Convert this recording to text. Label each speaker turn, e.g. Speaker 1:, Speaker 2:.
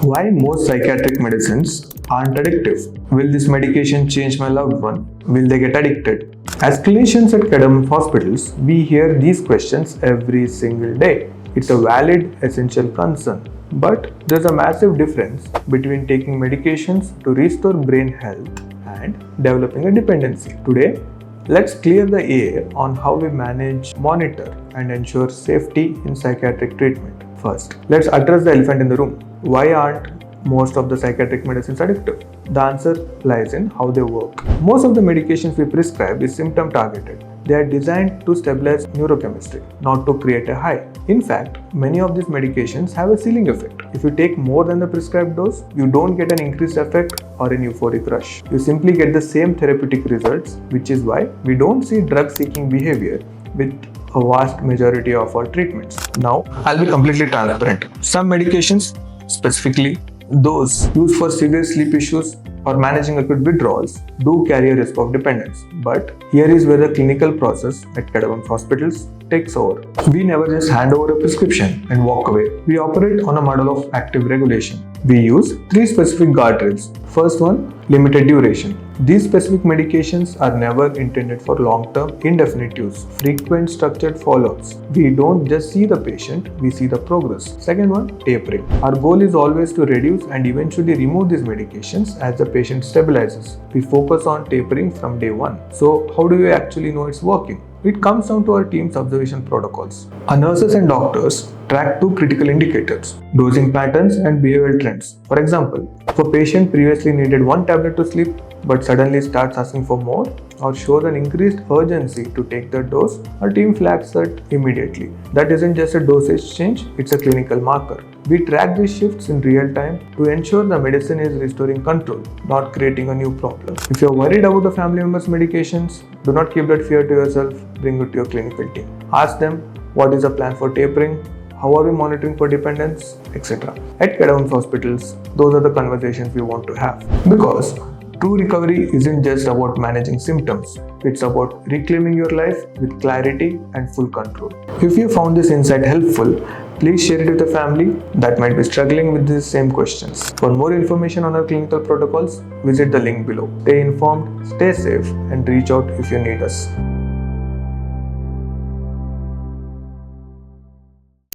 Speaker 1: Why most psychiatric medicines aren't addictive? Will this medication change my loved one? Will they get addicted? As clinicians at Cadabams Hospitals, we hear these questions every single day. It's a valid, essential concern. But there's a massive difference between taking medications to restore brain health and developing a dependency. Today, let's clear the air on how we manage, monitor, and ensure safety in psychiatric treatment. First, let's address the elephant in the room. Why aren't most of the psychiatric medicines addictive? The answer lies in how they work. Most of the medications we prescribe is symptom-targeted. They are designed to stabilize neurochemistry, not to create a high. In fact, many of these medications have a ceiling effect. If you take more than the prescribed dose, you don't get an increased effect or an euphoric rush. You simply get the same therapeutic results, which is why we don't see drug-seeking behavior with a vast majority of our treatments. Now, I'll be completely transparent. Some medications, specifically those used for severe sleep issues or managing acute withdrawals, do carry a risk of dependence. But here is where the clinical process at Cadabams Hospitals takes over. We never just hand over a prescription and walk away. We operate on a model of active regulation. We use 3 specific guardrails. First one, limited duration. These specific medications are never intended for long-term, indefinite use. Frequent, structured follow-ups. We don't just see the patient, we see the progress. Second one, tapering. Our goal is always to reduce and eventually remove these medications as the patient stabilizes. We focus on tapering from day one. So how do we actually know it's working? It comes down to our team's observation protocols. Our nurses and doctors track 2 critical indicators: dosing patterns and behavioral trends. For example, if a patient previously needed 1 tablet to sleep but suddenly starts asking for more or shows an increased urgency to take the dose, our team flags that immediately. That isn't just a dosage change, it's a clinical marker. We track these shifts in real time to ensure the medicine is restoring control, not creating a new problem. If you're worried about the family member's medications, do not keep that fear to yourself, bring it to your clinical team. Ask them, what is the plan for tapering? How are we monitoring for dependence, etc. At Cadabams Hospitals, those are the conversations we want to have. Because true recovery isn't just about managing symptoms, it's about reclaiming your life with clarity and full control. If you found this insight helpful, please share it with a family that might be struggling with these same questions. For more information on our clinical protocols, visit the link below. Stay informed, stay safe, and reach out if you need us.